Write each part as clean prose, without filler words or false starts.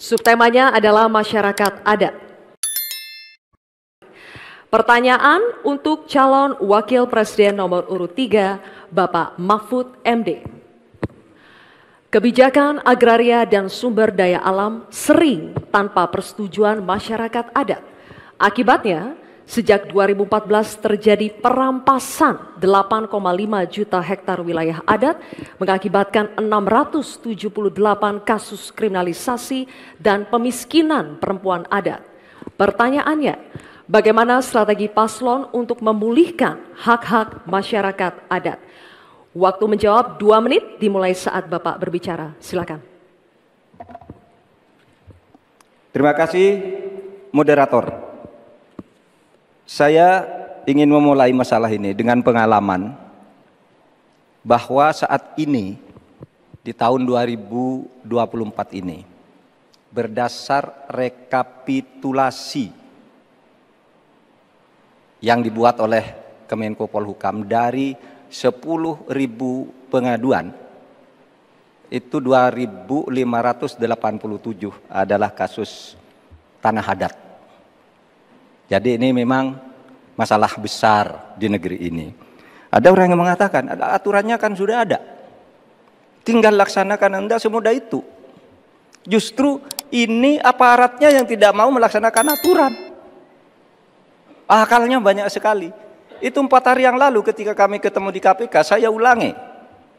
Subtemanya adalah masyarakat adat. Pertanyaan untuk calon Wakil Presiden nomor urut 3, Bapak Mahfud MD. Kebijakan agraria dan sumber daya alam sering tanpa persetujuan masyarakat adat. Akibatnya, sejak 2014 terjadi perampasan 8,5 juta hektar wilayah adat, mengakibatkan 678 kasus kriminalisasi dan pemiskinan perempuan adat. Pertanyaannya, bagaimana strategi paslon untuk memulihkan hak-hak masyarakat adat? Waktu menjawab 2 menit dimulai saat Bapak berbicara. Silakan. Terima kasih, moderator. Saya ingin memulai masalah ini dengan pengalaman bahwa saat ini di tahun 2024 ini berdasar rekapitulasi yang dibuat oleh Kemenko Polhukam dari 10.000 pengaduan, itu 2.587 adalah kasus tanah adat. Jadi ini memang masalah besar di negeri ini. Ada orang yang mengatakan, aturannya kan sudah ada, tinggal laksanakan, enggak semudah itu. Justru ini aparatnya yang tidak mau melaksanakan aturan. Akalnya banyak sekali. Itu 4 hari yang lalu ketika kami ketemu di KPK, saya ulangi.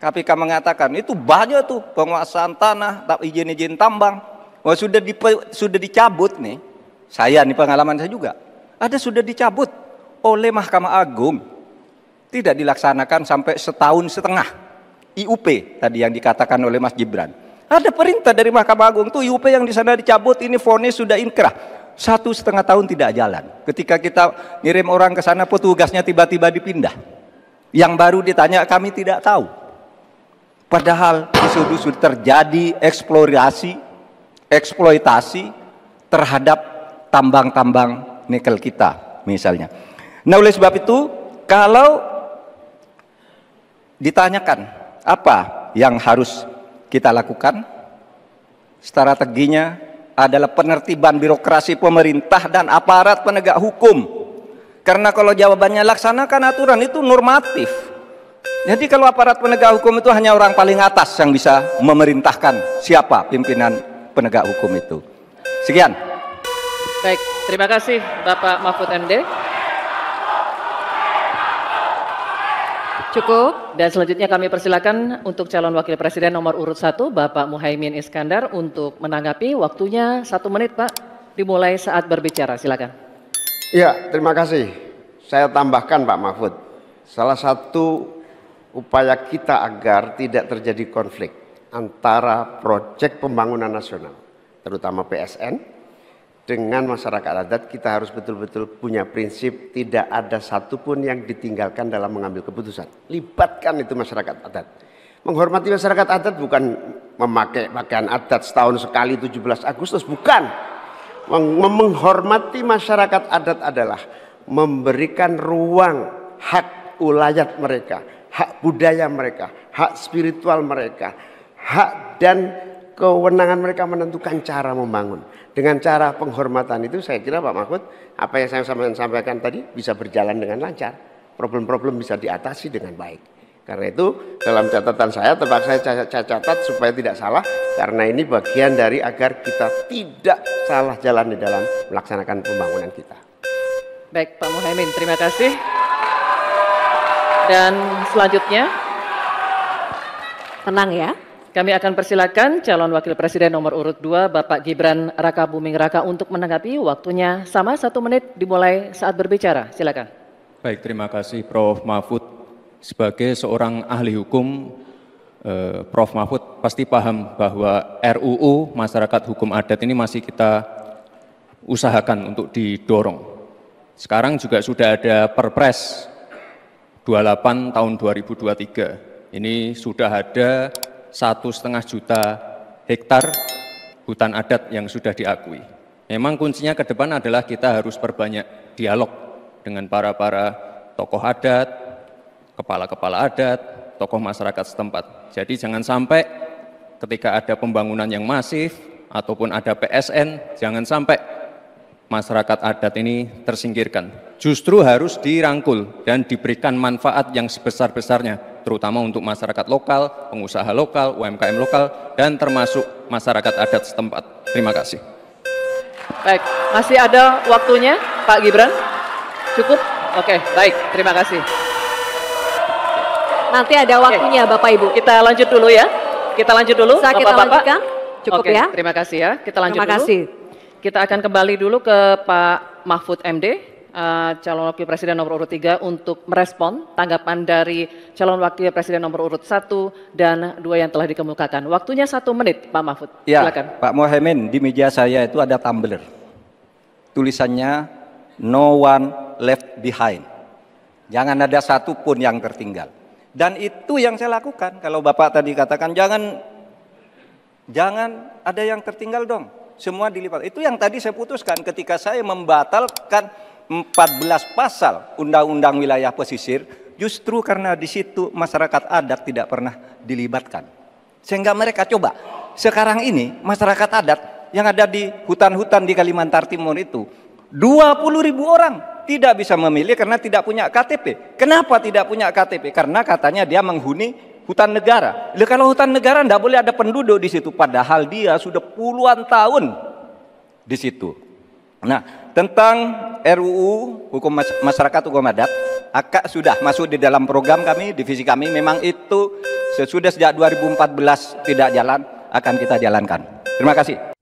KPK mengatakan itu banyak tuh penguasaan tanah, izin-izin tambang. Wah, sudah dicabut nih. Saya nih pengalaman saya juga. Ada sudah dicabut oleh Mahkamah Agung. Tidak dilaksanakan sampai 1,5 tahun. IUP tadi yang dikatakan oleh Mas Gibran. Ada perintah dari Mahkamah Agung tuh IUP yang di sana dicabut, ini vonis sudah inkrah. 1,5 tahun tidak jalan. Ketika kita ngirim orang ke sana, petugasnya tiba-tiba dipindah. Yang baru ditanya, kami tidak tahu. Padahal sudah terjadi eksploitasi terhadap tambang-tambang nikel kita misalnya. Nah, oleh sebab itu, kalau ditanyakan apa yang harus kita lakukan, strateginya adalah penertiban birokrasi pemerintah dan aparat penegak hukum. Karena kalau jawabannya laksanakan aturan, itu normatif. Jadi kalau aparat penegak hukum itu hanya orang paling atas yang bisa memerintahkan siapa pimpinan penegak hukum itu. Sekian. Baik, terima kasih Bapak Mahfud MD. Cukup. Dan selanjutnya kami persilakan untuk calon wakil presiden nomor urut 1, Bapak Muhaimin Iskandar, untuk menanggapi. Waktunya 1 menit, Pak. Dimulai saat berbicara. Silakan. Ya, terima kasih. Saya tambahkan, Pak Mahfud. Salah satu upaya kita agar tidak terjadi konflik antara proyek pembangunan nasional, terutama PSN, dengan masyarakat adat, kita harus betul-betul punya prinsip tidak ada satupun yang ditinggalkan dalam mengambil keputusan. Libatkan itu masyarakat adat. Menghormati masyarakat adat bukan memakai pakaian adat setahun sekali 17 Agustus, bukan. Menghormati masyarakat adat adalah memberikan ruang hak ulayat mereka, hak budaya mereka, hak spiritual mereka, hak dan kewenangan mereka menentukan cara membangun. Dengan cara penghormatan itu, saya kira Pak Mahfud, apa yang saya sampaikan tadi bisa berjalan dengan lancar. Problem-problem bisa diatasi dengan baik. Karena itu dalam catatan saya, terpaksa saya catat supaya tidak salah, karena ini bagian dari agar kita tidak salah jalan di dalam melaksanakan pembangunan kita. Baik, Pak Muhaimin, terima kasih. Dan selanjutnya, tenang ya. Kami akan persilakan calon wakil presiden nomor urut 2, Bapak Gibran Rakabuming Raka, untuk menanggapi. Waktunya sama 1 menit dimulai saat berbicara. Silakan. Baik, terima kasih Prof. Mahfud. Sebagai seorang ahli hukum, Prof. Mahfud pasti paham bahwa RUU Masyarakat Hukum Adat ini masih kita usahakan untuk didorong. Sekarang juga sudah ada Perpres 28 tahun 2023. Ini sudah ada 1,5 juta hektar hutan adat yang sudah diakui. Memang kuncinya ke depan adalah kita harus perbanyak dialog dengan para tokoh adat, kepala-kepala adat, tokoh masyarakat setempat. Jadi jangan sampai ketika ada pembangunan yang masif ataupun ada PSN, jangan sampai masyarakat adat ini tersingkirkan. Justru harus dirangkul dan diberikan manfaat yang sebesar-besarnya, terutama untuk masyarakat lokal, pengusaha lokal, UMKM lokal, dan termasuk masyarakat adat setempat. Terima kasih. Baik, masih ada waktunya Pak Gibran? Cukup? Oke, baik, terima kasih. Nanti ada waktunya Bapak Ibu. Kita lanjut dulu ya. Kita lanjut dulu. Bisa kita lanjutkan? Cukup ya. Terima kasih ya. Kita lanjut dulu. Terima kasih. Kita akan kembali dulu ke Pak Mahfud MD, calon wakil presiden nomor urut 3 untuk merespon tanggapan dari calon wakil presiden nomor urut 1 dan 2 yang telah dikemukakan. Waktunya 1 menit Pak Mahfud. Ya, silakan. Pak Mohaimin, di meja saya itu ada tumbler. Tulisannya no one left behind. Jangan ada satu pun yang tertinggal. Dan itu yang saya lakukan. Kalau Bapak tadi katakan jangan ada yang tertinggal dong. Semua dilipat. Itu yang tadi saya putuskan ketika saya membatalkan 14 pasal Undang-Undang Wilayah Pesisir, justru karena di situ masyarakat adat tidak pernah dilibatkan. Sehingga mereka coba. Sekarang ini masyarakat adat yang ada di hutan-hutan di Kalimantan Timur itu 20.000 orang tidak bisa memilih karena tidak punya KTP. Kenapa tidak punya KTP? Karena katanya dia menghuni hutan negara. Kalau hutan negara tidak boleh ada penduduk di situ, padahal dia sudah puluhan tahun di situ. Nah, tentang RUU Hukum Masyarakat Hukum Adat, sudah masuk di dalam program kami, divisi kami. Memang itu sesudah sejak 2014 tidak jalan, akan kita jalankan. Terima kasih.